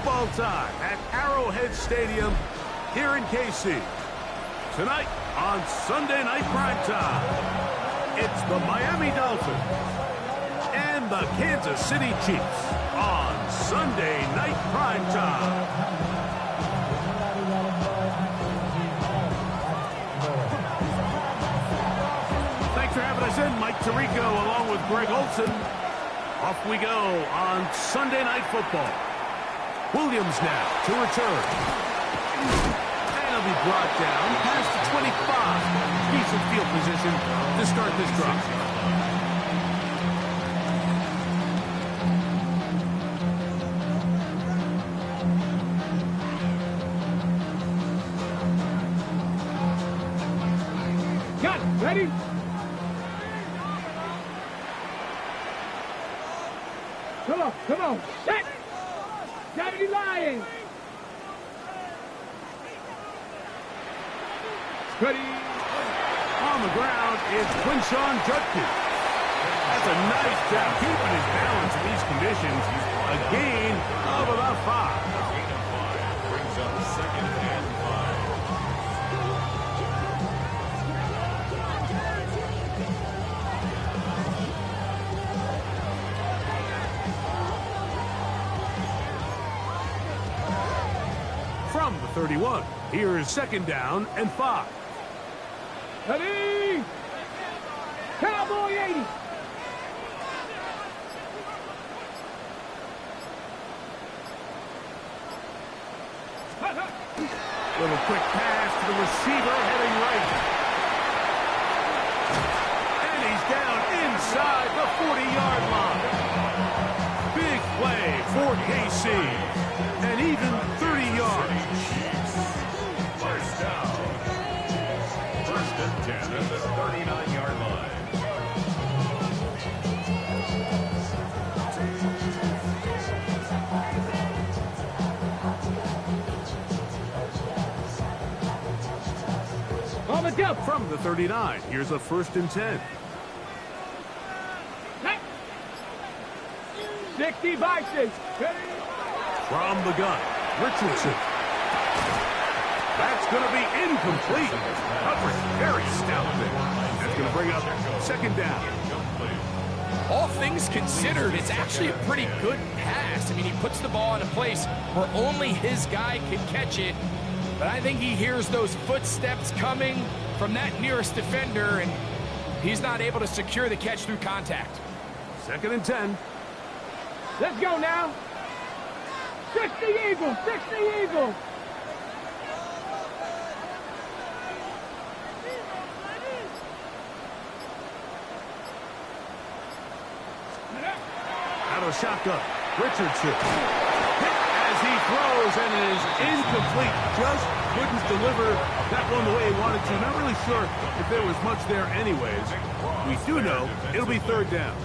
football time at Arrowhead Stadium here in KC. Tonight on Sunday Night Primetime, it's the Miami Dolphins and the Kansas City Chiefs on Sunday Night Primetime. Thanks for having us in, Mike Tirico along with Greg Olson. Off we go on Sunday Night Football. Williams now to return. And he'll be brought down past the 25. Decent field position to start this drive. Got it. Ready? Come on. Set. 70 Lions. Ready. On the ground is Quinshawn Judkins. That's a nice job keeping his balance in these conditions. A gain of about 5. Brings up second and 5. From the 31, here's second down and 5. Ready. Cowboy 80. Little quick pass to the receiver heading right. And he's down inside the 40-yard line. Big play for KC. And even 30 yards. First down. First and 10 at the 39-yard line. On the jump. From the 39, here's a first and 10. 60 Vikings. From the gun, Richardson. That's going to be incomplete. Coverage very stout there. That's going to bring up second down. All things considered, it's actually a pretty good pass. I mean, he puts the ball in a place where only his guy can catch it. But I think he hears those footsteps coming from that nearest defender, and he's not able to secure the catch through contact. Second and 10. Let's go now. 60 Eagles. 60 Eagles. Out of shotgun, Richardson. As he throws, and it is incomplete. Just couldn't deliver that one the way he wanted to. Not really sure if there was much there anyways. We do know it'll be third down.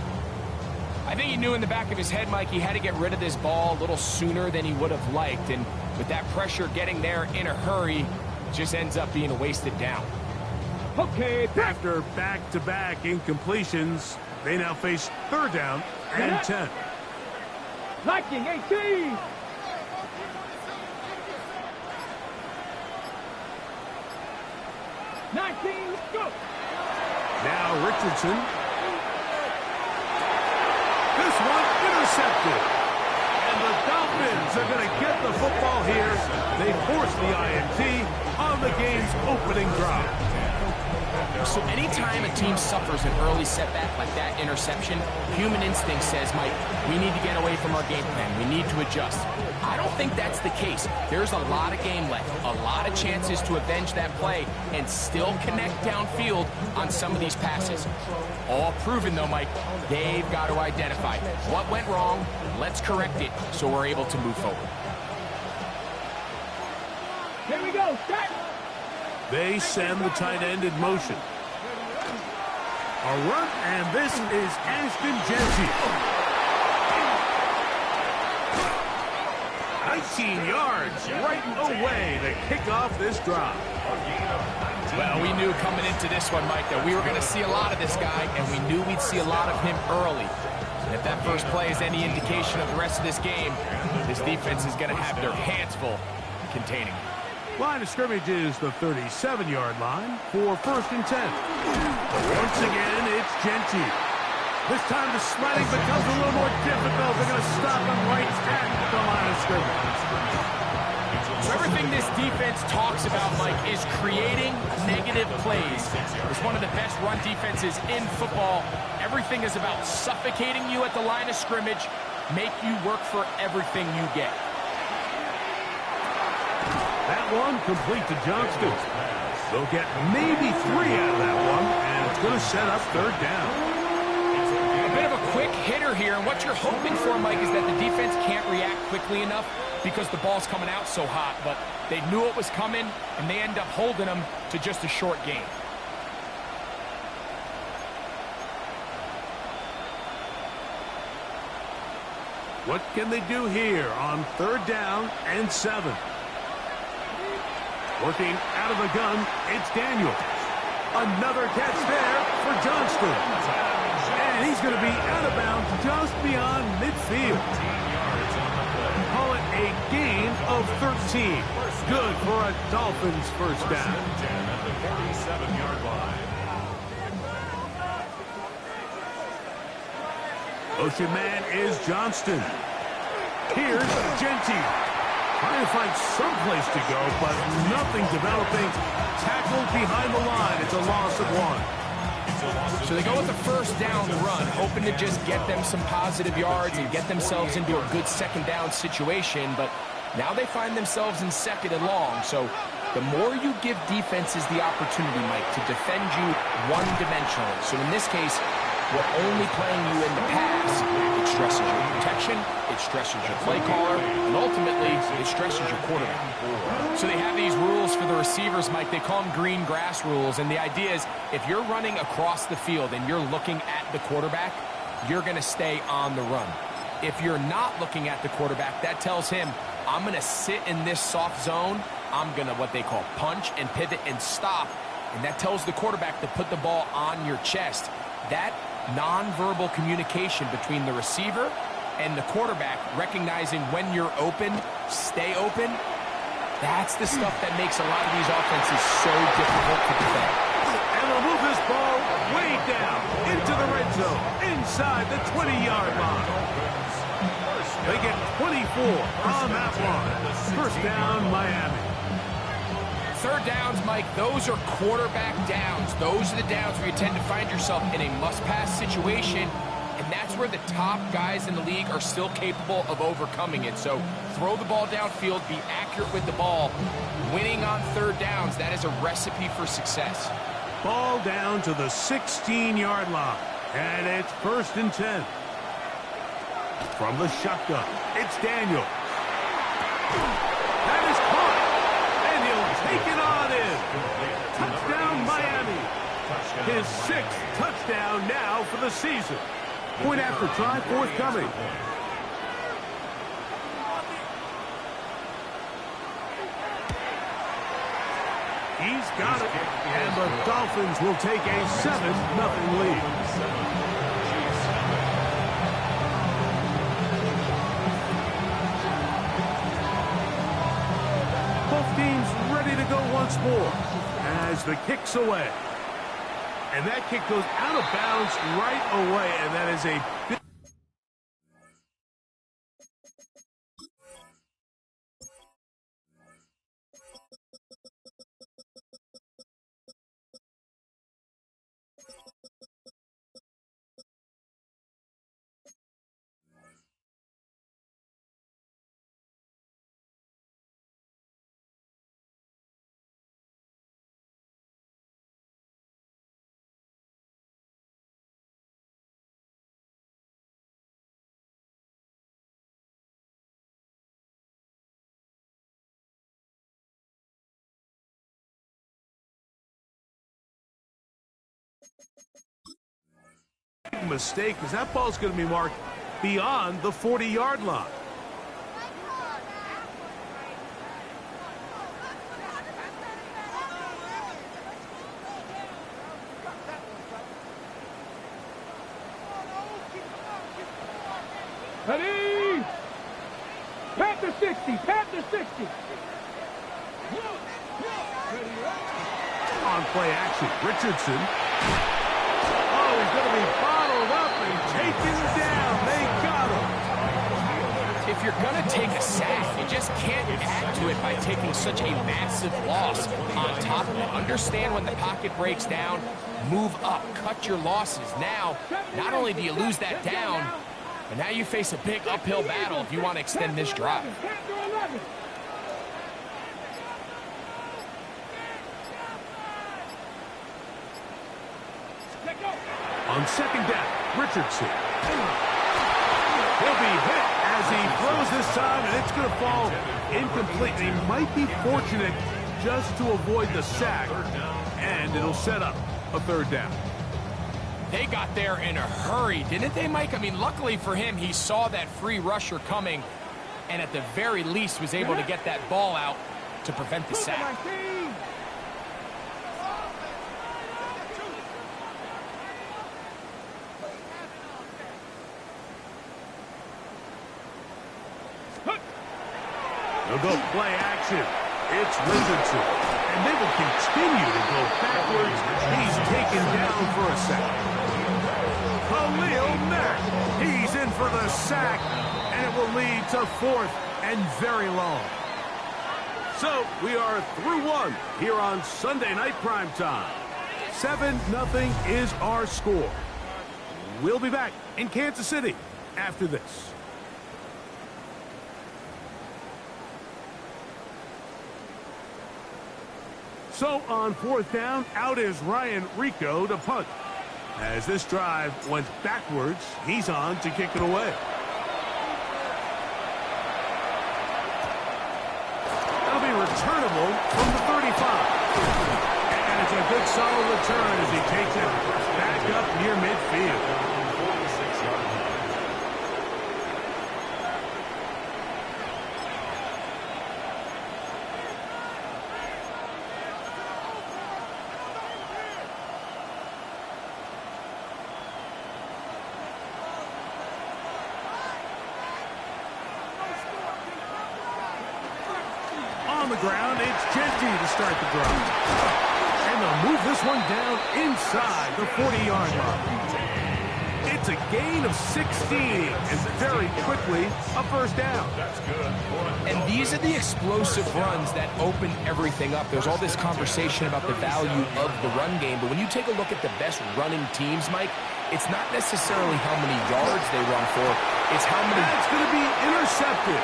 I think he knew in the back of his head, Mike, he had to get rid of this ball a little sooner than he would have liked. And with that pressure getting there in a hurry, it just ends up being a wasted down. Okay. After back-to-back incompletions, they now face third down and 10. Viking 18. Go. Now Richardson. This one intercepted. And the Dolphins are going to get the football here. They force the INT on the game's opening drive. So anytime a team suffers an early setback like that interception, human instinct says, Mike, we need to get away from our game plan. We need to adjust. I don't think that's the case. There's a lot of game left, a lot of chances to avenge that play and still connect downfield on some of these passes. All proven, though, Mike, they've got to identify what went wrong. Let's correct it so we're able to move forward. Here we go. Start. They send the tight end in motion. A run, and this is Ashton Jesse. 19 yards right away to kick off this drive. Well, we knew coming into this one, Mike, that we were going to see a lot of this guy, and we knew we'd see a lot of him early. And if that first play is any indication of the rest of this game, This defense is going to have their hands full containing him. Line of scrimmage is the 37-yard line for 1st and 10. Once again, it's Genty. This time the sliding becomes a little more difficult. They're going to stop him right at the line of scrimmage. So everything this defense talks about, Mike, is creating negative plays. It's one of the best run defenses in football. Everything is about suffocating you at the line of scrimmage, make you work for everything you get. That one complete to Johnston. They'll get maybe 3 out of that one, and it's going to set up 3rd down. A bit of a quick hitter here, and what you're hoping for, Mike, is that the defense can't react quickly enough because the ball's coming out so hot, but they knew it was coming, and they end up holding them to just a short gain. What can they do here on 3rd down and 7? Working out of the gun, it's Daniel. Another catch there for Johnston. And he's going to be out of bounds just beyond midfield. Call it a gain of 13. Good for a Dolphins 1st down. At the 47-yard line. Motion man is Johnston. Here's Genty. Trying to find some place to go, but nothing developing. Tackled behind the line. It's a loss of 1. So they go with the 1st down run, hoping to just get them some positive yards and get themselves into a good 2nd down situation, but now they find themselves in 2nd and long. So the more you give defenses the opportunity, Mike, to defend you one-dimensionally. So in this case, we're only playing you in the pass. It stresses your protection, it stresses your play caller, and ultimately, it stresses your quarterback. So they have these rules for the receivers, Mike. They call them green grass rules, and the idea is if you're running across the field and you're looking at the quarterback, you're going to stay on the run. If you're not looking at the quarterback, that tells him, I'm going to sit in this soft zone, I'm going to what they call punch and pivot and stop, and that tells the quarterback to put the ball on your chest. That nonverbal communication between the receiver and the quarterback, recognizing when you're open, stay open, that's the stuff that makes a lot of these offenses so difficult to defend. And they'll move this ball way down into the red zone, inside the 20-yard line. They get 24 on that one. 1st down, Miami. 3rd downs, Mike, those are quarterback downs. Those are the downs where you tend to find yourself in a must-pass situation, and that's where the top guys in the league are still capable of overcoming it. So throw the ball downfield, be accurate with the ball. Winning on 3rd downs, that is a recipe for success. Ball down to the 16-yard line, and it's 1st and 10. From the shotgun, it's Daniel. That is caught. Take it on in. Touchdown, Miami. His 6th touchdown now for the season. Point after try forthcoming. He's got it. And the Dolphins will take a 7-0 lead. Teams ready to go once more as the kick's away. And that kick goes out of bounds right away, and that is a big... mistake, because that ball's going to be marked beyond the 40-yard line. Ready? the 60. On play action, Richardson. Oh, he's going to be bottled up and taken down. They got him. If you're going to take a sack, you just can't add to it by taking such a massive loss on top of it. Understand when the pocket breaks down, move up, cut your losses. Now, not only do you lose that down, but now you face a big uphill battle if you want to extend this drive. On second down, Richardson. He'll be hit as he throws this time, and it's going to fall incomplete. He might be fortunate just to avoid the sack, and it'll set up a third down. They got there in a hurry, didn't they, Mike? I mean, luckily for him, he saw that free rusher coming, and at the very least was able to get that ball out to prevent the sack. They'll go play action. It's Richardson. And they will continue to go backwards. He's taken down for a sack. Khalil Mack. He's in for the sack. And it will lead to fourth and very long. So we are through one here on Sunday Night Primetime. 7-0 is our score. We'll be back in Kansas City after this. So on fourth down, out is Ryan Rico to punt. As this drive went backwards, he's on to kick it away. That'll be returnable from the 35. And it's a good solid return as he takes it back up near midfield. On the ground, it's Genty to start the drive. And they'll move this one down inside the 40-yard line. It's a gain of 16, and very quickly, a first down. And these are the explosive runs that open everything up. There's all this conversation about the value of the run game, but when you take a look at the best running teams, Mike, it's not necessarily how many yards they run for, it's how many... That's going to be intercepted.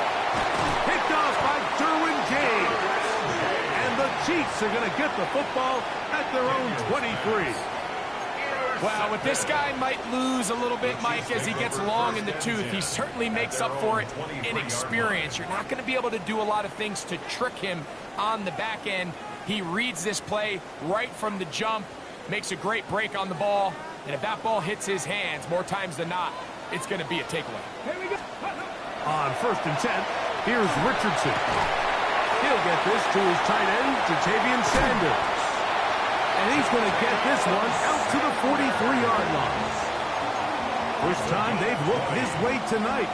Picked off by Derwin James. And the Chiefs are going to get the football at their own 23. Wow, what this guy might lose a little bit, Mike, as he gets long in the tooth. He certainly makes up for it in experience. You're not going to be able to do a lot of things to trick him on the back end. He reads this play right from the jump, makes a great break on the ball, and if that ball hits his hands more times than not, it's going to be a takeaway. Here we go. On first and 10, here's Richardson. He'll get this to his tight end, Jatavian Sanders. And he's going to get this one out to the 43-yard line. First time they've looked his way tonight.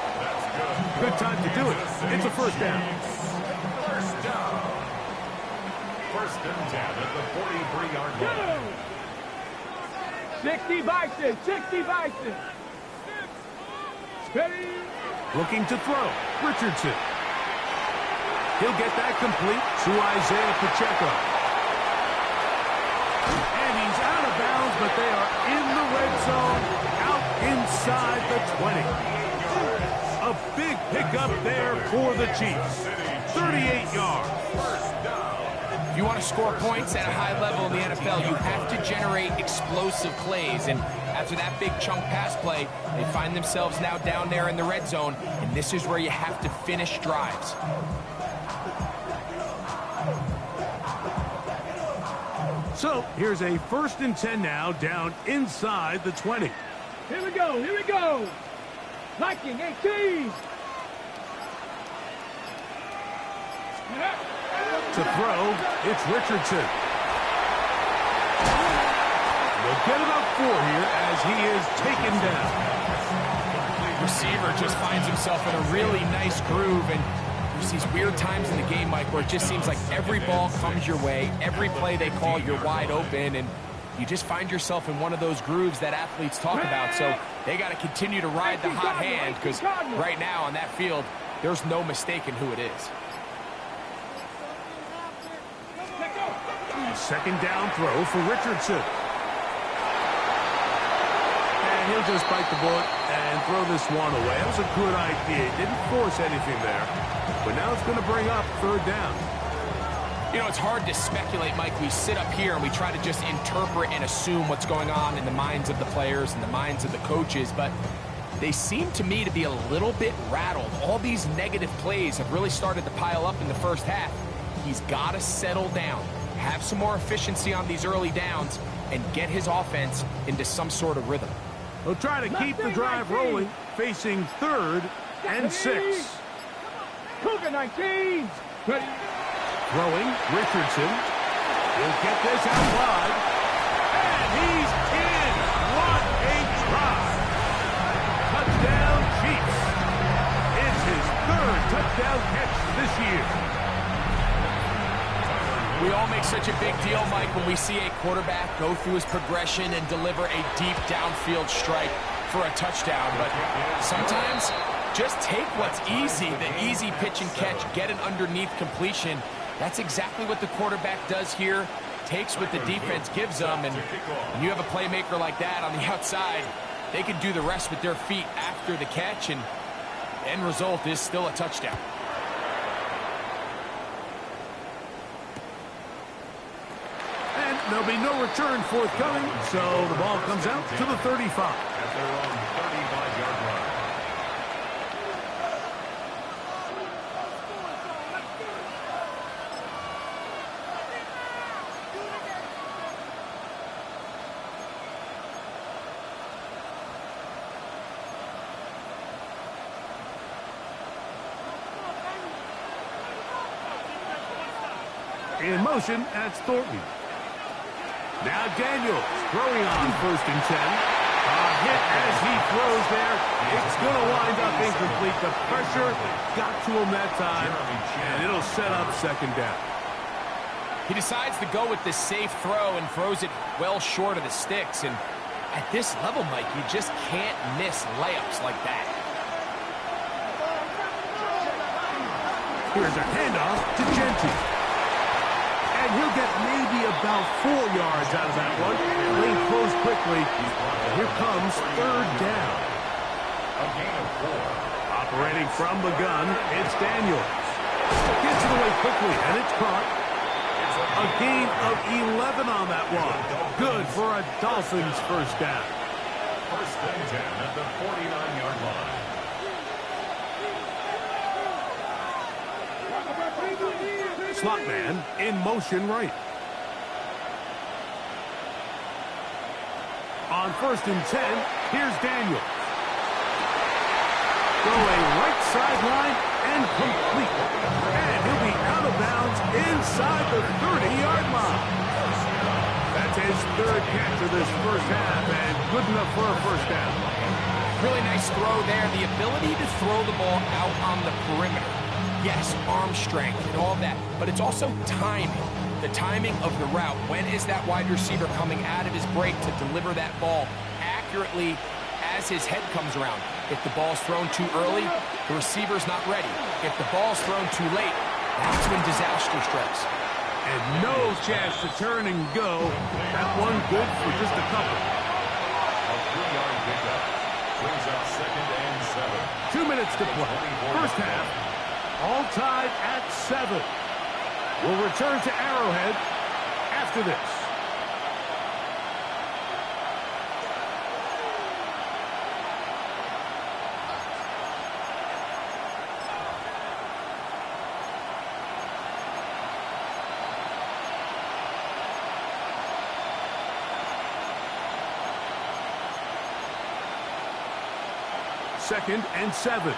Good time to do it. It's a first down. First and 10 at the 43-yard line. 60 Bison, 60 Bison. Steady. Looking to throw, Richardson. He'll get that complete to Isaiah Pacheco. And he's out of bounds, but they are in the red zone, out inside the 20. A big pickup there for the Chiefs. 38 yards. If you want to score points at a high level in the NFL, you have to generate explosive plays. And after that big chunk pass play, they find themselves now down there in the red zone. And this is where you have to finish drives. So here's a first and 10 now, down inside the 20. Here we go, here we go. Liking 18. To throw, it's Richardson. They'll get about 4 here as he is taken down. Receiver just finds himself in a really nice groove, and There's these weird times in the game, Mike, where it just seems like every ball comes your way, every play they call, you're wide open, and you just find yourself in one of those grooves that athletes talk about. So they got to continue to ride the hot hand, because right now on that field, there's no mistaking who it is. Second down throw for Richardson. And he'll just bite the bullet and throw this one away. That was a good idea. He didn't force anything there. But now it's going to bring up third down. You know, it's hard to speculate, Mike. We sit up here and we try to just interpret and assume what's going on in the minds of the players and the minds of the coaches, but they seem to me to be a little bit rattled. All these negative plays have really started to pile up in the first half. He's got to settle down, have some more efficiency on these early downs, and get his offense into some sort of rhythm. He'll try to keep the drive rolling, facing 3rd and 6. Cougar 19. Ready. Throwing, Richardson. He'll get this out wide. And he's in. What a try. Touchdown, Chiefs. It's his 3rd touchdown catch this year. We all make such a big deal, Mike, when we see a quarterback go through his progression and deliver a deep downfield strike for a touchdown. But sometimes just take what's easy, the easy pitch and catch, get an underneath completion. That's exactly what the quarterback does here, takes what the defense gives them, and when you have a playmaker like that on the outside, they can do the rest with their feet after the catch, and the end result is still a touchdown. And there'll be no return forthcoming, so the ball comes out to the 35. At their own 35-yard line. In motion, that's Thornton. Now Daniels throwing on 1st and 10. A hit as he throws there. It's going to wind up incomplete. The pressure got to him that time, and it'll set up 2nd down. He decides to go with this safe throw and throws it well short of the sticks. And at this level, Mike, you just can't miss layups like that. Here's a handoff to Genty. And he'll get maybe about 4 yards out of that one. Lane closed quickly. And here comes 3rd down. A gain of 4. Operating from the gun, it's Daniels. Gets it away quickly, and it's caught. A gain of 11 on that one. Good for a Dolphins 1st down. 1st and 10 at the 49-yard line. Slot man in motion right. On 1st and 10, here's Daniels. Going right sideline and complete. And he'll be out of bounds inside the 30-yard line. That's his 3rd catch of this first half, and good enough for a 1st down. Really nice throw there. The ability to throw the ball out on the perimeter. Yes, arm strength and all that, but it's also timing. The timing of the route. When is that wide receiver coming out of his break to deliver that ball accurately as his head comes around? If the ball's thrown too early, the receiver's not ready. If the ball's thrown too late, that's when disaster strikes. And no chance to turn and go. That one good for just a couple. A 3-yard pickup. Brings up 2nd and 7. 2 minutes to play. First half. All tied at 7. We'll return to Arrowhead after this. Second and 7.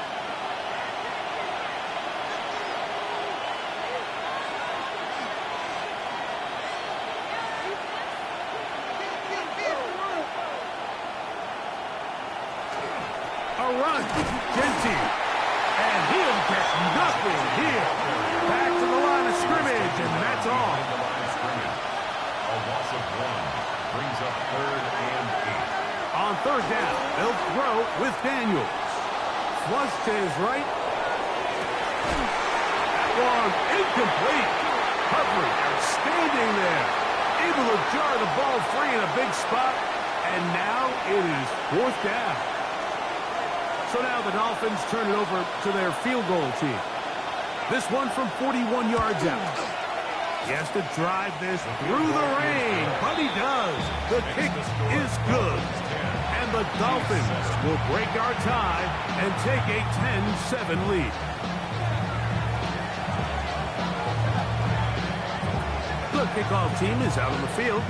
A run. Genty. And he'll get nothing here. Back to the line of scrimmage, and that's all. A loss of 1 brings up 3rd and 8. On 3rd down, they'll throw with Daniels. Flush to his right. That one incomplete. Coverage outstanding there. Able to jar the ball free in a big spot. And now it is 4th down. So now the Dolphins turn it over to their field goal team. This one from 41 yards out. He has to drive this through the rain, but he does. The kick is good. And the Dolphins will break our tie and take a 10-7 lead. The kickoff team is out on the field,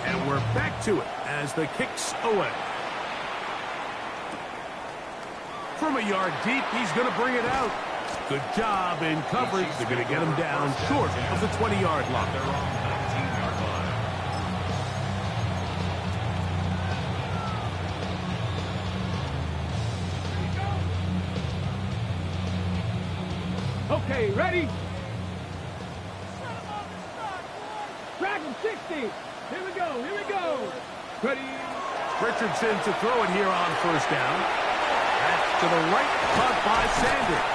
and we're back to it as the kick's away. From a yard deep, he's going to bring it out. Good job in coverage. They're going to get him down short of the 20-yard line. They're on the 19-yard line. Okay, ready? Dragon 60. Here we go. Here we go. Ready? Richardson to throw it here on 1st down. That's to the right, caught by Sanders.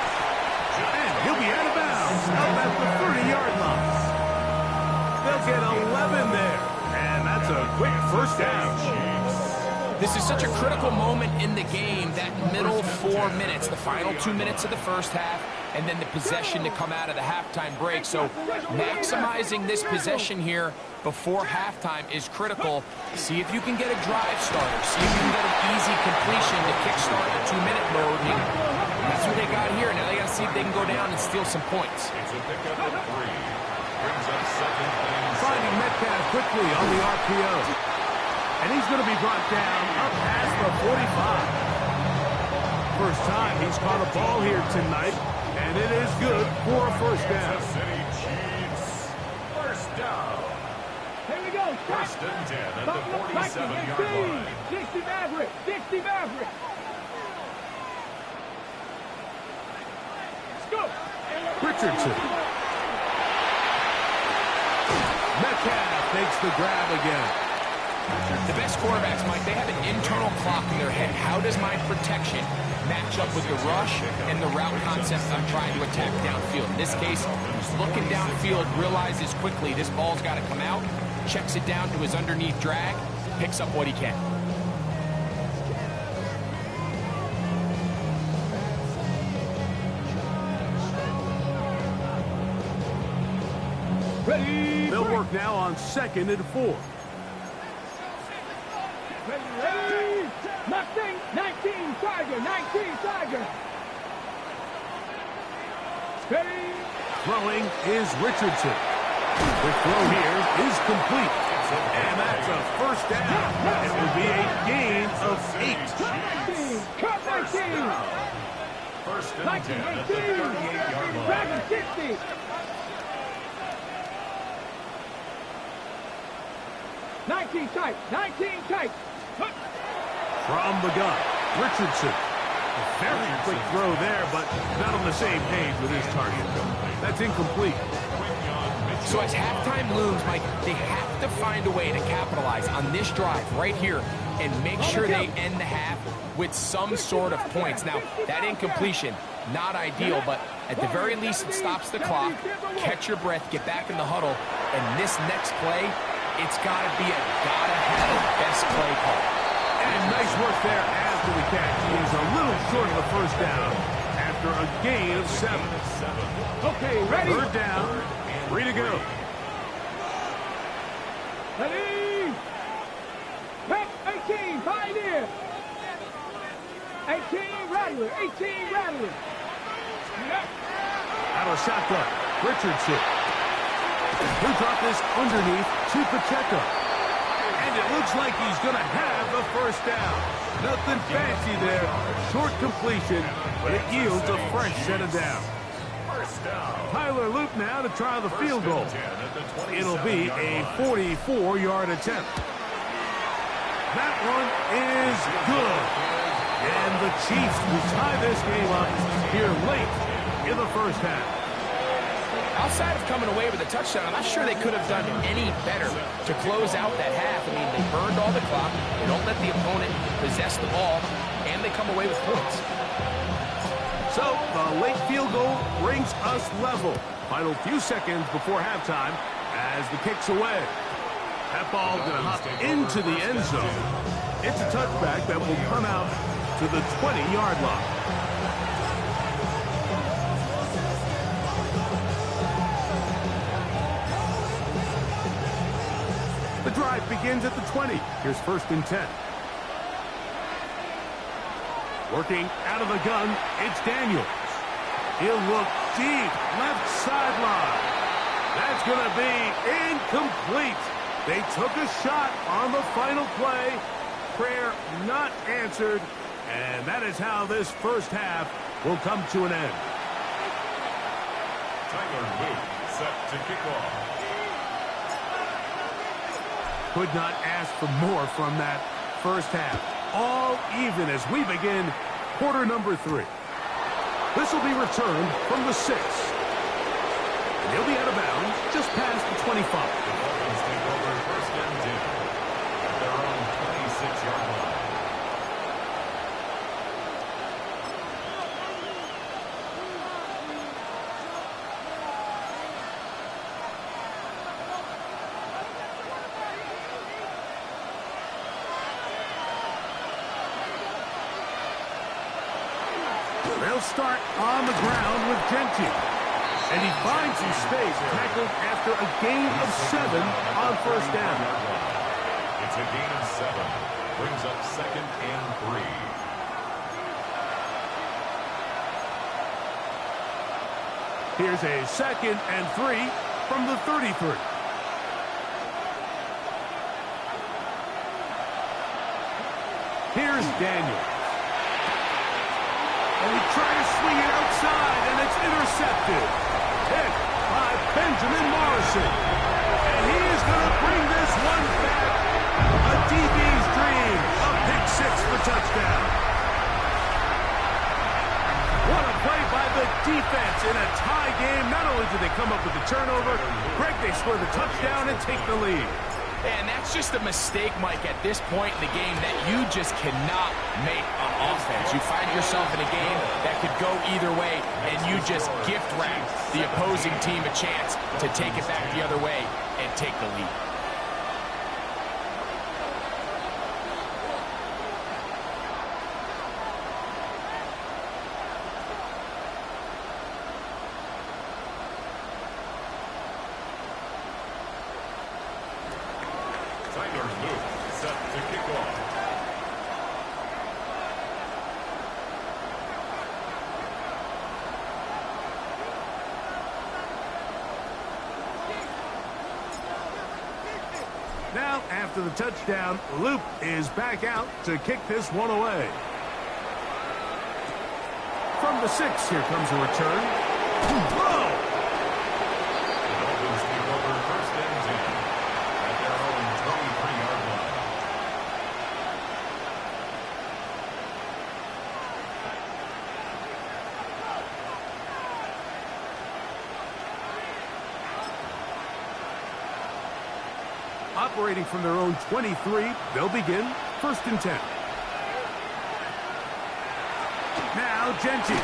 And he'll be out of bounds up at the 30-yard line. They'll get 11 there. And that's a quick 1st down. This is such a critical moment in the game, that middle 4 minutes, the final 2 minutes of the first half, and then the possession to come out of the halftime break. So maximizing this possession here before halftime is critical. See if you can get a drive starter. See if you can get an easy completion to kickstart the 2-minute mode. And that's what they got here. Now they got to see if they can go down and steal some points. It's a pickup of 3. Brings up 2nd and 7. Finding Metcalf quickly on the RPO. And he's going to be brought down up past the 45. First time he's caught a ball here tonight, and it is good for a 1st down. City Chiefs. 1st down. Here we go. 1st and 10 at the 47-yard line. 60 Maverick. 60 Maverick. Let's go. Richardson. Metcalf makes the grab again. The best quarterbacks, Mike, they have an internal clock in their head. How does my protection match up with the rush and the route concept I'm trying to attack downfield? In this case, he's looking downfield, realizes quickly this ball's got to come out, checks it down to his underneath drag, picks up what he can. Ready. They'll work now on 2nd and 4. Ready. 19 Tiger. 19 Tiger. Ready. Throwing is Richardson. The throw here is complete. And that's a 1st down. It will be a gain of 8. 19. Cut 19. 1st and 10 at the 38-yard line. Dragon 60. Tight. 19 tight. From the gun, Richardson. A very quick throw there, but not on the same page with his target. That's incomplete. So as halftime looms, Mike, they have to find a way to capitalize on this drive right here and make sure they end the half with some sort of points. Now, that incompletion, not ideal, but at the very least it stops the clock. Catch your breath, get back in the huddle, and this next play, it's got to be a gotta-have best play call. And nice work there after the catch. He is a little short of the 1st down after a gain of 7. Okay, ready. 3rd down, 3 to go. Ready. 18, Pioneer. 18, Rattler. 18, Rattler. Out of shotgun, Richardson. He'll drop this underneath to Pacheco. And it looks like he's going to have the 1st down. Nothing fancy there. Short completion, but it yields a fresh set of downs. Tyler Luke now to try the field goal. It'll be a 44-yard attempt. That one is good. And the Chiefs will tie this game up here late in the first half. Outside of coming away with a touchdown, I'm not sure they could have done any better to close out that half. I mean, they burned all the clock. They don't let the opponent possess the ball, and they come away with points. So the late field goal brings us level. Final few seconds before halftime as the kick's away. That ball going to hop into the end zone. It's a touchback that will come out to the 20-yard line. The drive begins at the 20. Here's 1st and 10. Working out of the gun, it's Daniels. He'll look deep, left sideline. That's going to be incomplete. They took a shot on the final play. Prayer not answered. And that is how this first half will come to an end. Tyler Luke set to kick off. Could not ask for more from that first half. All even as we begin quarter number 3. This will be returned from the 6. And he'll be out of bounds just past the 25. The Dolphins take over 1st and 10 at their own 26-yard line. They'll start on the ground with Gentry. And he finds some space, tackled after a gain of 7 on 1st down. It's a gain of 7. Brings up 2nd and 3. Here's a 2nd and 3 from the 33. Here's Daniels. And he tried to swing it outside, and it's intercepted. Hit by Benjamin Morrison. And he is going to bring this one back. A DB's dream. A pick 6 for touchdown. What a play by the defense in a tie game. Not only did they come up with the turnover, Greg, they score the touchdown and take the lead. And that's just a mistake, Mike, at this point in the game that you just cannot make on offense. You find yourself in a game that could go either way, and you just gift wrap the opposing team a chance to take it back the other way and take the lead. Tyler Luke set to kick off. Now, after the touchdown, Luke is back out to kick this one away. From the 6, here comes a return. Whoa! The Dolphins take over 1st and 10 at their own 23-yard line. Operating from their own 23, they'll begin 1st and 10. Now, Gentry.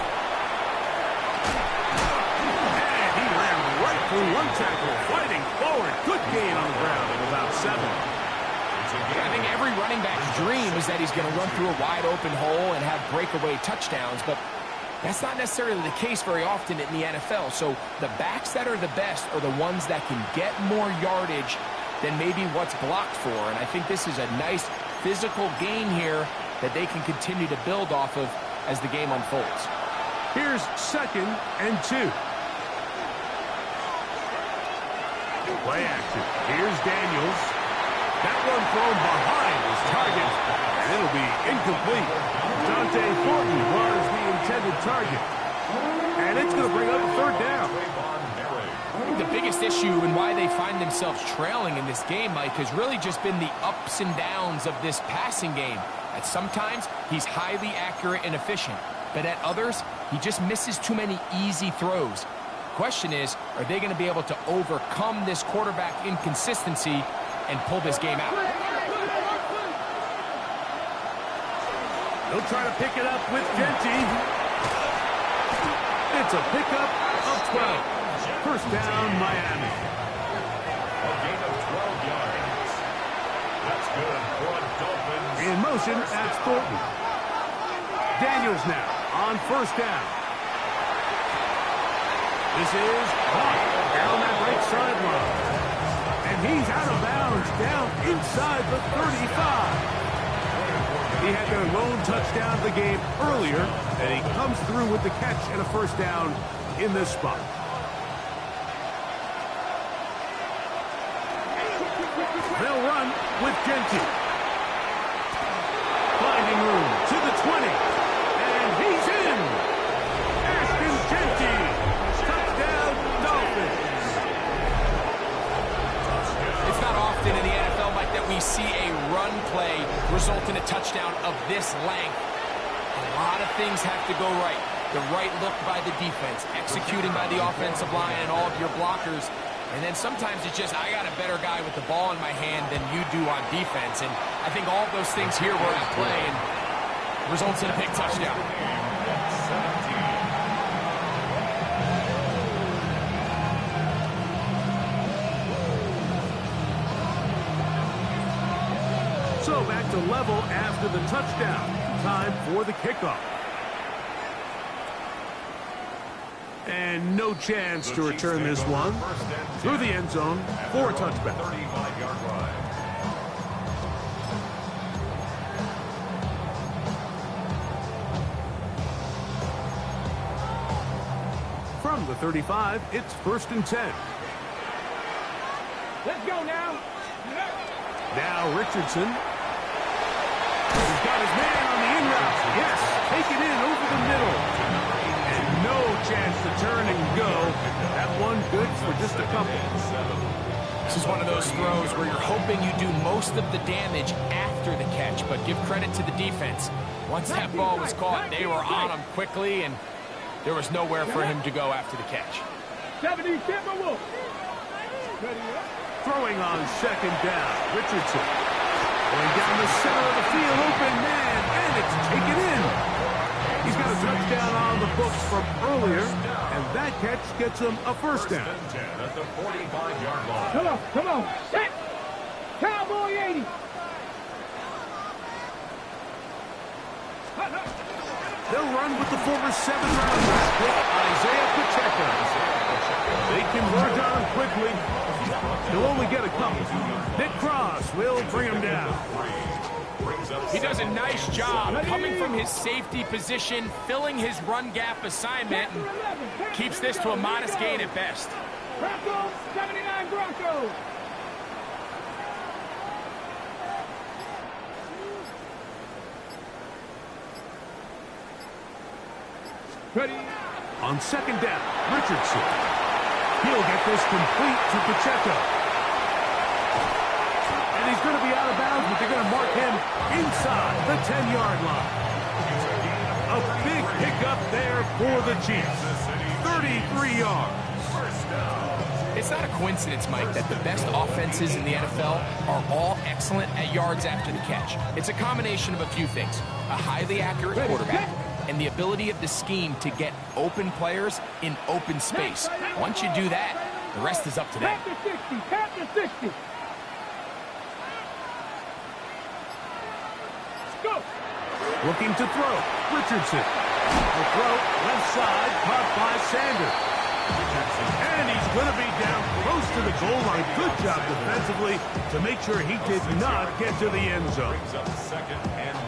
And he ran right through one tackle, fighting forward. Good gain on the ground of about 7. I think every running back's dream is that he's going to run through a wide open hole and have breakaway touchdowns, but that's not necessarily the case very often in the NFL. So the backs that are the best are the ones that can get more yardage than maybe what's blocked for. And I think this is a nice physical gain here that they can continue to build off of as the game unfolds. Here's 2nd and 2. Play action. Here's Daniels. That one thrown behind his target, and it'll be incomplete. Dante Thornton was the intended target. And it's going to bring up a 3rd down. I think the biggest issue and why they find themselves trailing in this game, Mike, has really just been the ups and downs of this passing game. At sometimes, he's highly accurate and efficient, but at others, he just misses too many easy throws. The question is, are they going to be able to overcome this quarterback inconsistency and pull this game out? He'll try to pick it up with Genty. It's a pickup of 12. First down, Miami. A gain of 12 yards. That's good for the Dolphins. In motion, that's Thornton. Daniels now on first down. This is Hawk down that right sideline. And he's out of bounds, down inside the 35. He had their lone touchdown of the game earlier, and he comes through with the catch and a first down in this spot. They'll run with Genty. Finding room to the 20. And he's in. Ashton Genty. Touchdown, Dolphins. It's not often in the NFL, Mike, that we see a run play result in a touchdown of this length. A lot of things have to go right. The right look by the defense, executing by the offensive line and all of your blockers. And then sometimes it's just, I got a better guy with the ball in my hand than you do on defense. And I think all of those things here were at play and results in a big touchdown. So back to level after the touchdown. Time for the kickoff. And no chance to return this one through the end zone for a touchback. 35-yard line. From the 35, it's 1st and 10. Let's go now. Now Richardson. He's got his man on the in route. Yes, take it in over the middle. And no chance to turn and go. That one good for just a couple. This is one of those throws where you're hoping you do most of the damage after the catch, but give credit to the defense. Once that ball was caught, they were on him quickly, and there was nowhere for him to go after the catch. 70 Timberwolves. Throwing on second down. Richardson. Going down the center of the field. Open man. And it's taken in. He's got a touchdown on the books from earlier. And that catch gets him a first down. First and 10 at the 45-yard line. Come on. Set. Cowboy 80. They'll run with the former 7th-rounder, Isaiah Pacheco. They converge on him quickly. He'll only get a couple. Nick Cross will bring him down. He does a nice job coming from his safety position, filling his run gap assignment, and keeps this to a modest gain at best. Broncos, 79 Broncos. Ready. On second down, Richardson. He'll get this complete to Pacheco. And he's going to be out of bounds, but they're going to mark him inside the 10-yard line. A big pickup there for the Chiefs. 33 yards. It's not a coincidence, Mike, that the best offenses in the NFL are all excellent at yards after the catch. It's a combination of a few things. A highly accurate quarterback and the ability of the scheme to get open players in open space. Once you do that, the rest is up to them. Tap to 60. Go. Looking to throw. Richardson. The throw left side, caught by Sanders. And he's going to be down close to the goal line. Good job defensively to make sure he did not get to the end zone.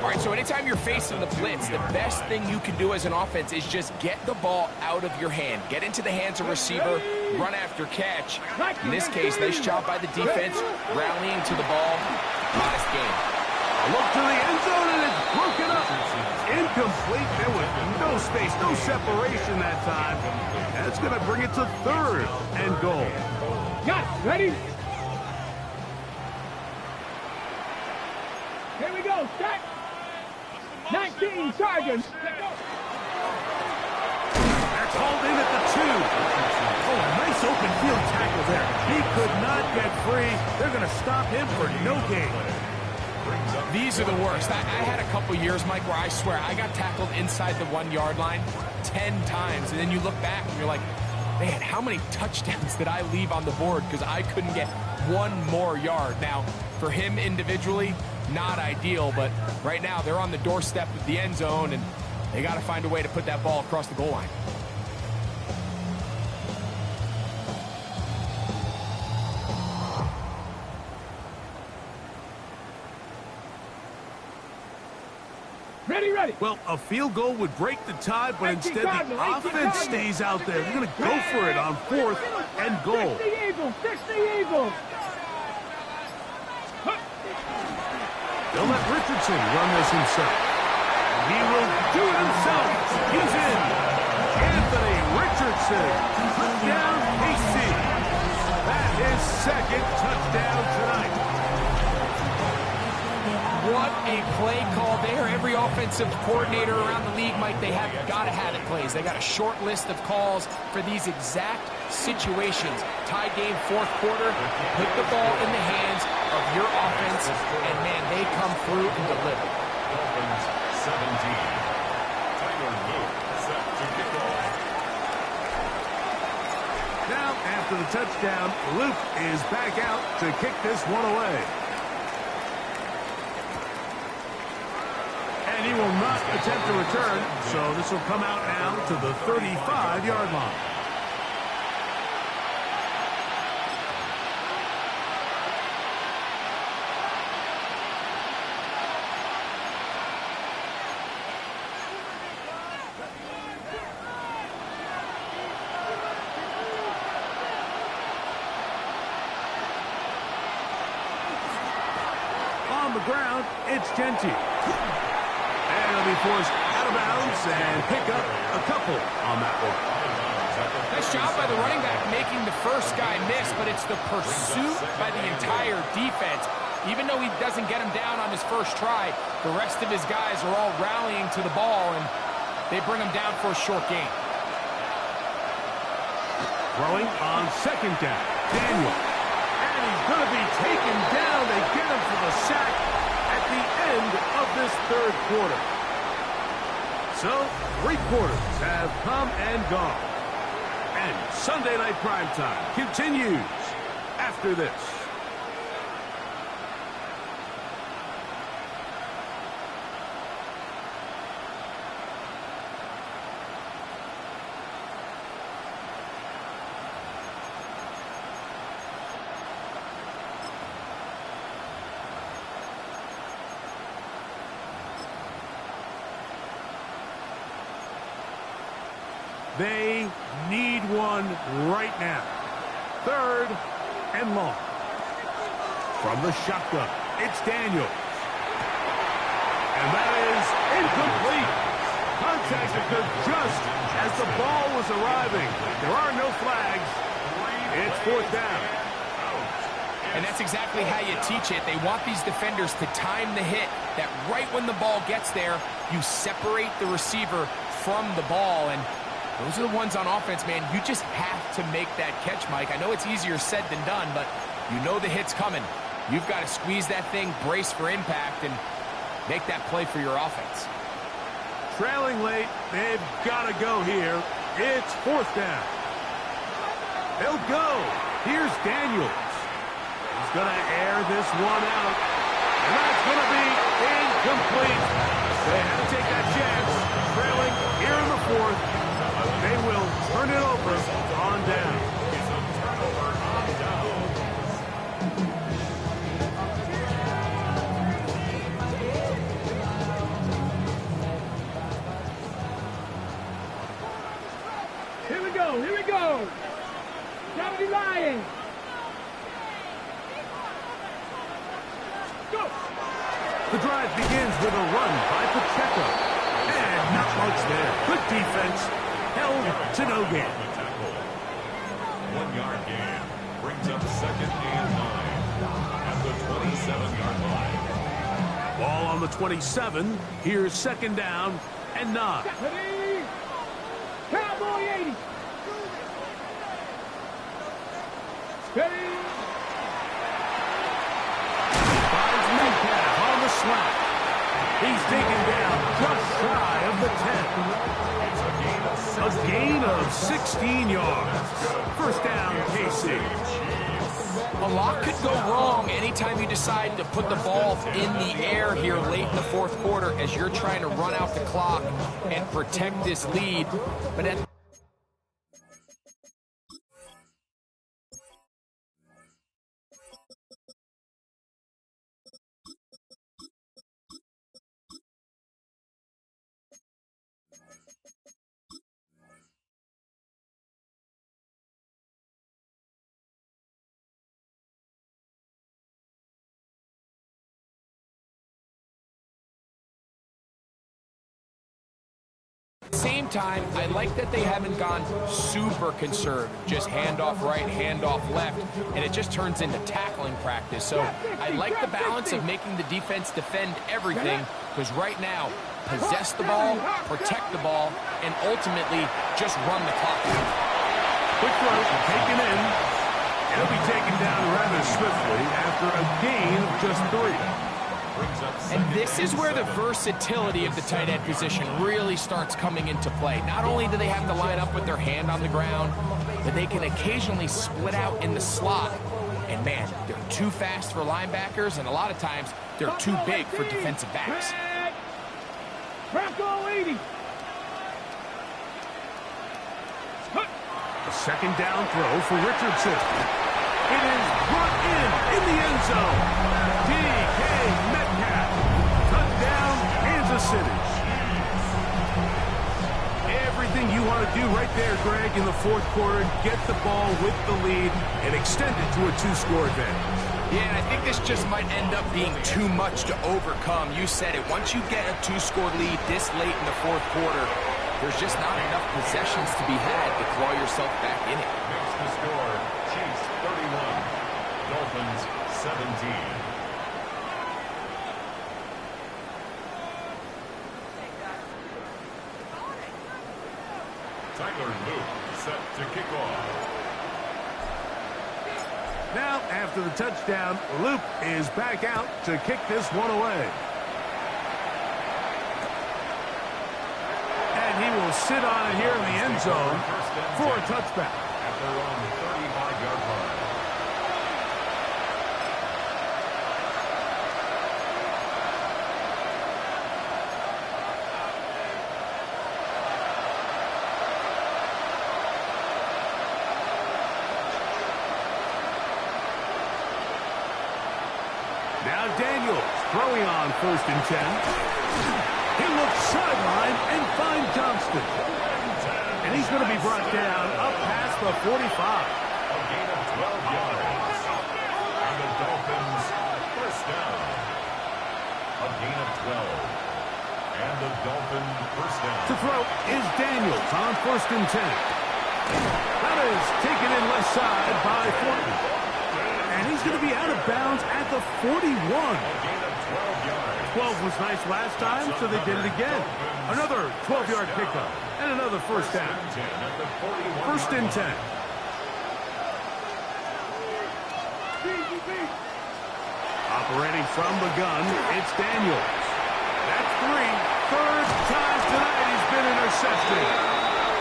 All right, so anytime you're facing the blitz, the best thing you can do as an offense is just get the ball out of your hand. Get into the hands of receiver, run after catch. In this case, nice job by the defense, rallying to the ball. Modest gain. A look to the end zone, and it's broken up. Incomplete. There was no space, no separation that time. That's going to bring it to 3rd and goal. Got it. Ready? Here we go. Start. 19 Chargers. That's hauled in at the 2. Oh, nice open field tackle there. He could not get free. They're going to stop him for no gain. These are the worst. I had a couple years, Mike, where I swear I got tackled inside the 1-yard line 10 times. And then you look back and you're like, man, how many touchdowns did I leave on the board because I couldn't get one more yard? Now, for him individually, not ideal, but right now they're on the doorstep of the end zone, and they got to find a way to put that ball across the goal line. Ready. Well, a field goal would break the tie, but instead the offense stays out there. They're going to go for it on 4th and goal. 60 Eagles. They'll let Richardson run this himself. He will do it himself. He's in. Anthony Richardson. Touchdown, KC. That is 2nd touchdown tonight. What a play call there. Every offensive coordinator around the league, Mike, they have got to have it plays. They got a short list of calls for these exact situations. Tie game, 4th quarter. Put the ball in the hands of your offense, and, man, they come through and deliver. Dolphins 17. Tyler Luke set to kick off. Now, after the touchdown, Luke is back out to kick this one away. And he will not attempt to return, so this will come out now to the 35-yard line. On the ground, it's Genty. And he'll be forced out of bounds and pick up a couple on that one. Nice job by the running back making the first guy miss, but it's the pursuit by the entire defense. Even though he doesn't get him down on his first try, the rest of his guys are all rallying to the ball, and they bring him down for a short gain. Throwing on 2nd down, Daniel. And he's going to be taken down. They get him for the sack at the end of this 3rd quarter. So, 3 quarters have come and gone. And Sunday Night Primetime continues after this. They need one right now. 3rd and long. From the shotgun, it's Daniels. And that is incomplete. Contact occurred just as the ball was arriving. There are no flags. It's 4th down. And that's exactly how you teach it. They want these defenders to time the hit, that right when the ball gets there, you separate the receiver from the ball. And those are the ones on offense, man. You just have to make that catch, Mike. I know it's easier said than done, but you know the hit's coming. You've got to squeeze that thing, brace for impact, and make that play for your offense. Trailing late, they've got to go here. It's 4th down. They'll go. Here's Daniels. He's going to air this one out. And that's going to be incomplete. They had to take that chance. Trailing here in the 4th. They will turn it over on down. Here we go. Gotta be lying. Go. The drive begins with a run by Pacheco. And not much there. Good defense. Held to no gain. 1-yard gain brings up 2nd and 9 at the 27-yard line. Ball on the 27. Here's second down and 9. Ready? Cowboy 80. Ready? Finds Metcalf on the slant. He's taken down just shy of the 10. A gain of 16 yards. First down, KC. A lot could go wrong anytime you decide to put the ball in the air here late in the fourth quarter as you're trying to run out the clock and protect this lead. But at the same time, I like that they haven't gone super conservative, just handoff right, handoff left, and it just turns into tackling practice. So I like the balance of making the defense defend everything, because right now, possess the ball, protect the ball, and ultimately just run the clock. Quick throw, taken in. It'll be taken down rather swiftly after a gain of just 3. And this is where the versatility of the tight end position really starts coming into play. Not only do they have to line up with their hand on the ground, but they can occasionally split out in the slot. And man, they're too fast for linebackers, and a lot of times they're too big for defensive backs. Bronco 80. A second down throw for Richardson. It is brought in the end zone. DK Metcalf. Touchdown, Kansas City. Everything you want to do right there, Greg, in the fourth quarter. Get the ball with the lead and extend it to a 2-score advantage. Yeah, and I think this just might end up being too much to overcome. You said it. Once you get a 2-score lead this late in the fourth quarter, there's just not enough possessions to be had to claw yourself back in it. Makes the score, Chiefs 31, Dolphins 17. Tyler Luke set to kick off. Now, after the touchdown, Luke is back out to kick this one away. And he will sit on it here in the end zone for a touchback. At their own 35-yard line. Now Daniels throwing on 1st and 10. He looks sideline and finds Johnston. And he's going to be brought down up past the 45. A gain of 12 yards. And the Dolphins first down. A gain of 12. And the Dolphins first down. To throw is Daniels on 1st and 10. That is taken in left side by Thornton. And he's going to be out of bounds at the 41. A gain of 12 yards. 12 was nice last time, so they did it again. Another 12-yard pickup and another first down. First and 10. Operating from the gun, it's Daniels. That's 3. Third time tonight he's been intercepted.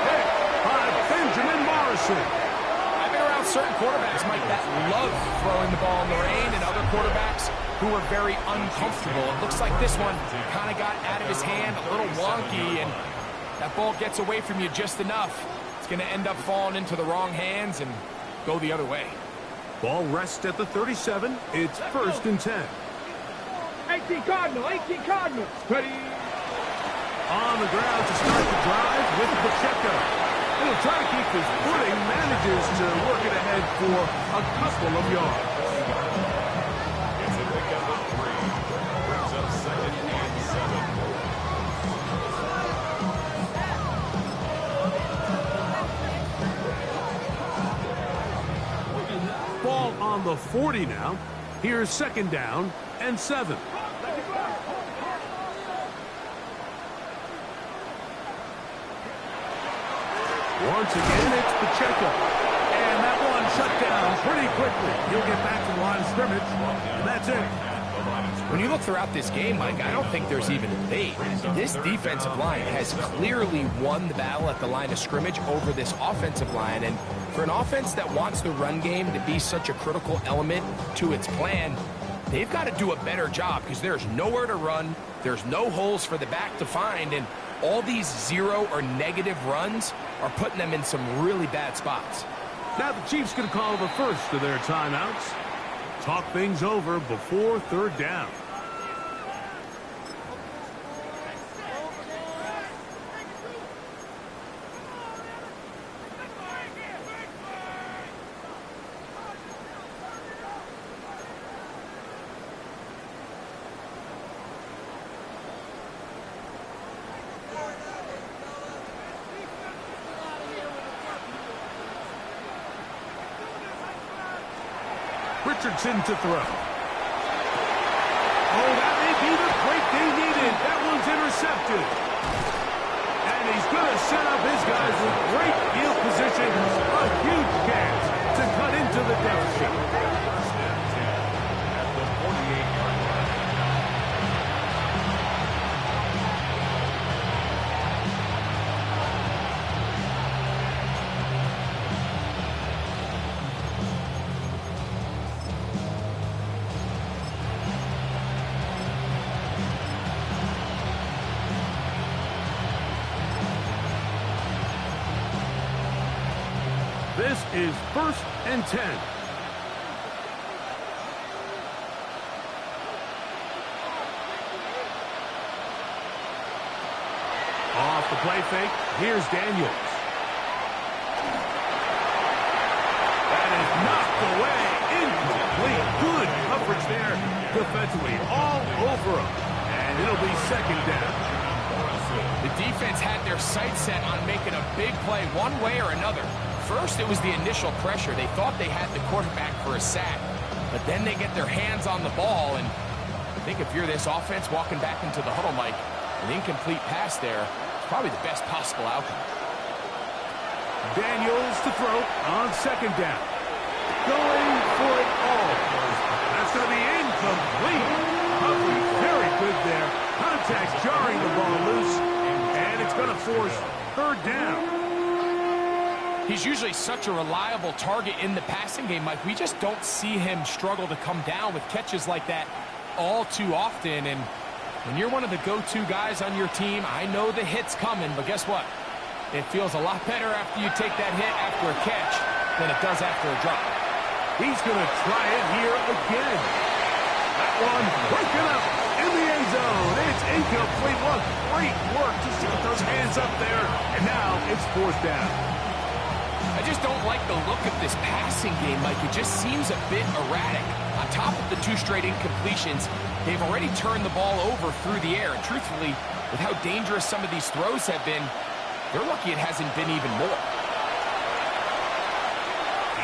Hit by Benjamin Morrison. I've been around certain quarterbacks, Mike, that love throwing the ball in the rain, and other quarterbacks who are very uncomfortable. It looks like this one kind of got out of his hand, a little wonky, and that ball gets away from you just enough. It's going to end up falling into the wrong hands and go the other way. Ball rests at the 37. It's 1st and 10. 18 Cardinal, 18 Cardinal. Ready? On the ground to start the drive with Pacheco. And he'll try to keep his footing, manages to work it ahead for a couple of yards. It's a pickup of 3. Brings up 2nd and 7. Ball on the 40 now. Here's 2nd down and 7. Once again, it's Pacheco. And that one shut down pretty quickly. He'll get back to the line of scrimmage, and that's it. When you look throughout this game, Mike, I don't think there's even a debate. This defensive line has clearly won the battle at the line of scrimmage over this offensive line. And for an offense that wants the run game to be such a critical element to its plan, they've got to do a better job because there's nowhere to run. There's no holes for the back to find. And all these zero or negative runs are putting them in some really bad spots. Now the Chiefs going to call the first of their timeouts. Talk things over before third down. Richardson to throw. Oh, that may be the break they needed. That one's intercepted. And he's going to set up his guys with great field position. A huge chance to cut into the deficit. At the 48-yard line. This is 1st and 10. Off the play fake, here's Daniels. That is knocked away, incomplete. Good coverage there defensively, all over him. And it'll be 2nd down. The defense had their sights set on making a big play one way or another. First, it was the initial pressure. They thought they had the quarterback for a sack, but then they get their hands on the ball, and I think if you're this offense walking back into the huddle, Mike, an incomplete pass there is probably the best possible outcome. Daniels to throw on 2nd down. Going for it all. That's going to be incomplete. Coverage very good there. Contact jarring the ball loose, and it's going to force 3rd down. He's usually such a reliable target in the passing game, Mike. We just don't see him struggle to come down with catches like that all too often. And when you're one of the go-to guys on your team, I know the hit's coming, but guess what? It feels a lot better after you take that hit after a catch than it does after a drop. He's going to try it here again. That one breaking up in the end zone. It's incomplete. What great work to set those hands up there. And now it's 4th down. I just don't like the look of this passing game, Mike. It just seems a bit erratic. On top of the 2 straight incompletions, they've already turned the ball over through the air. And truthfully, with how dangerous some of these throws have been, they're lucky it hasn't been even more.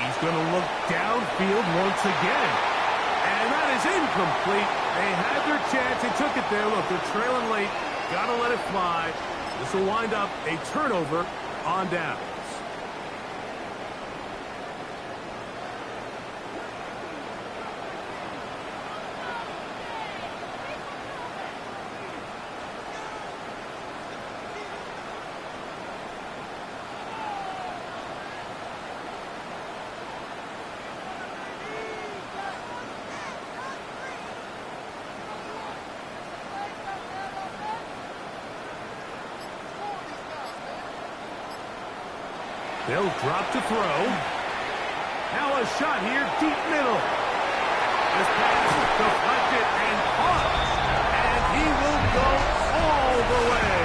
He's going to look downfield once again. And that is incomplete. They had their chance. They took it there. Look, they're trailing late. Got to let it fly. This will wind up a turnover on down. They'll drop to throw. Now a shot here, deep middle. This pass is deflected and caught. And he will go all the way.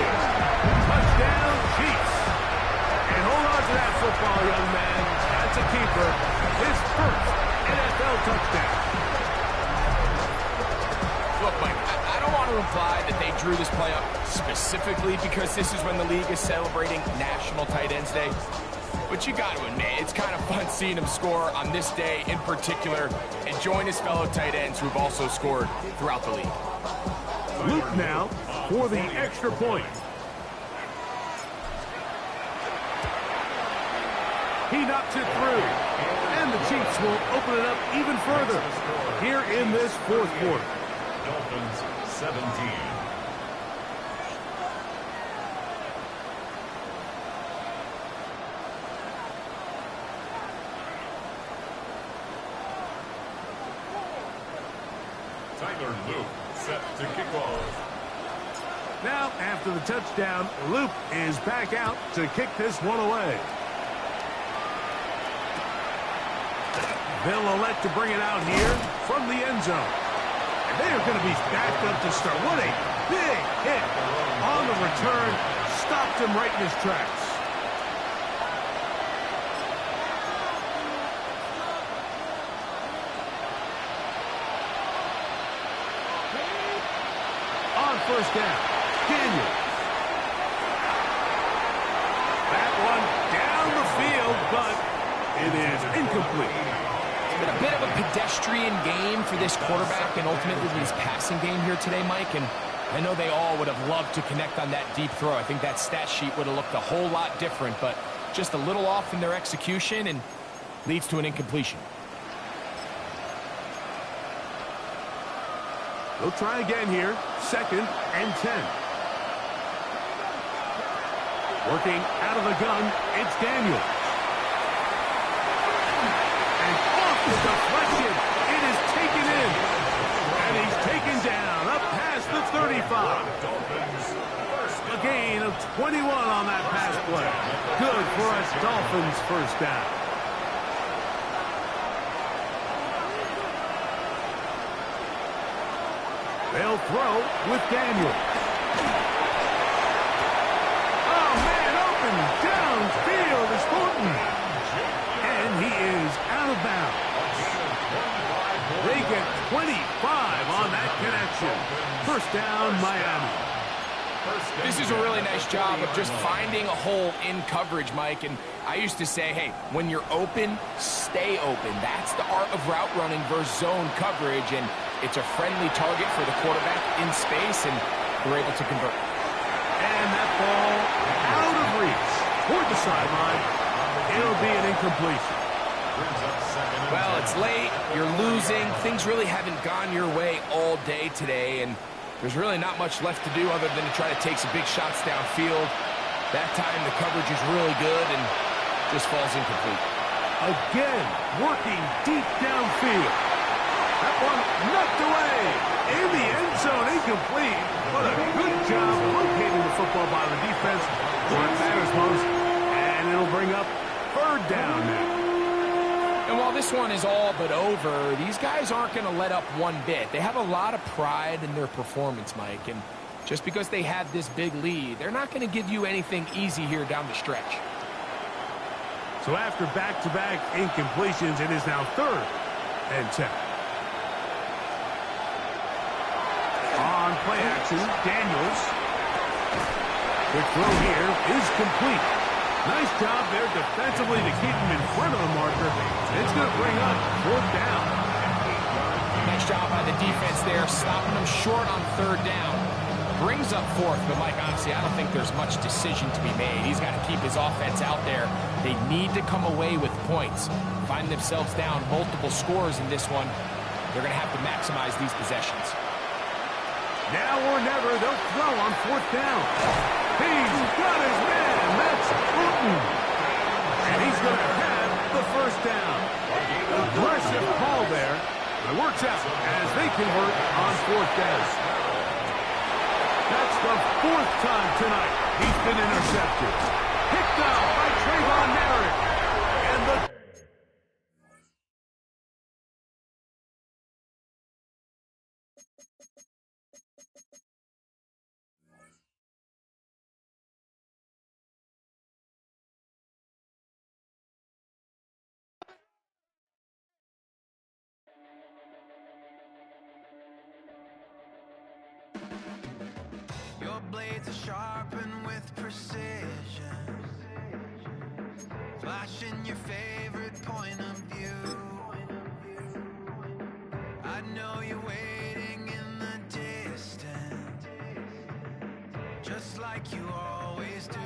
Touchdown, Chiefs. And hold on to that football, young man. That's a keeper. His first NFL touchdown. Look, Mike, I don't want to imply that they drew this play up specifically because this is when the league is celebrating National Tight Ends Day. But you got to admit, it's kind of fun seeing him score on this day in particular and join his fellow tight ends who've also scored throughout the league. Luke now for the extra point. He knocks it through. And the Chiefs will open it up even further here in this fourth quarter. Dolphins 17. Tyler Luke set to kick off. Now, after the touchdown, Luke is back out to kick this one away. They'll elect to bring it out here from the end zone. And they are going to be backed up to start. What a big hit on the return. Stopped him right in his tracks. On first down, Daniel. That one down the field, but it is incomplete. It's been a bit of a pedestrian game for this quarterback and ultimately his passing game here today, Mike. And I know they all would have loved to connect on that deep throw. I think that stat sheet would have looked a whole lot different, but just a little off in their execution and leads to an incompletion. They'll try again here. 2nd and 10. Working out of the gun, it's Daniel. And off the deflection, it is taken in. And he's taken down up past the 35. A gain of 21 on that pass play. Good for us Dolphins first down. They'll throw with Daniel. Oh, man, open downfield is Thornton. And he is out of bounds. They get 25 on that connection. First down, Miami. This is a really nice job of just finding a hole in coverage, Mike. And I used to say, hey, when you're open, stay open. That's the art of route running versus zone coverage. And it's a friendly target for the quarterback in space, and they're able to convert. And that ball out of reach toward the sideline. It'll be an incompletion. Well, it's late. You're losing. Things really haven't gone your way all day today, and there's really not much left to do other than to try to take some big shots downfield. That time the coverage is really good and just falls incomplete. Again, working deep downfield. That one knocked away in the end zone, incomplete. What a good job locating the football by the defense where it matters most. And it'll bring up 3rd down now. And while this one is all but over, these guys aren't going to let up one bit. They have a lot of pride in their performance, Mike. And just because they have this big lead, they're not going to give you anything easy here down the stretch. So after back-to-back incompletions, it is now 3rd and 10. On play action, Daniels. The throw here is complete. Nice job there defensively to keep him in front of the marker. It's going to bring up 4th down. Nice job by the defense there, stopping them short on 3rd down. Brings up 4th, but Mike, honestly, I don't think there's much decision to be made. He's got to keep his offense out there. They need to come away with points. Find themselves down multiple scores in this one. They're going to have to maximize these possessions. Now or never, they'll throw on 4th down. He's got his man. That's Thornton. And he's going to have the first down. Aggressive call there. It works out as they convert on 4th down. That's the 4th time tonight he's been intercepted. Picked up by Trayvon Merrick. And the Your blades are sharpened with precision, flashing your favorite point of view. I know you're waiting in the distance, just like you always do.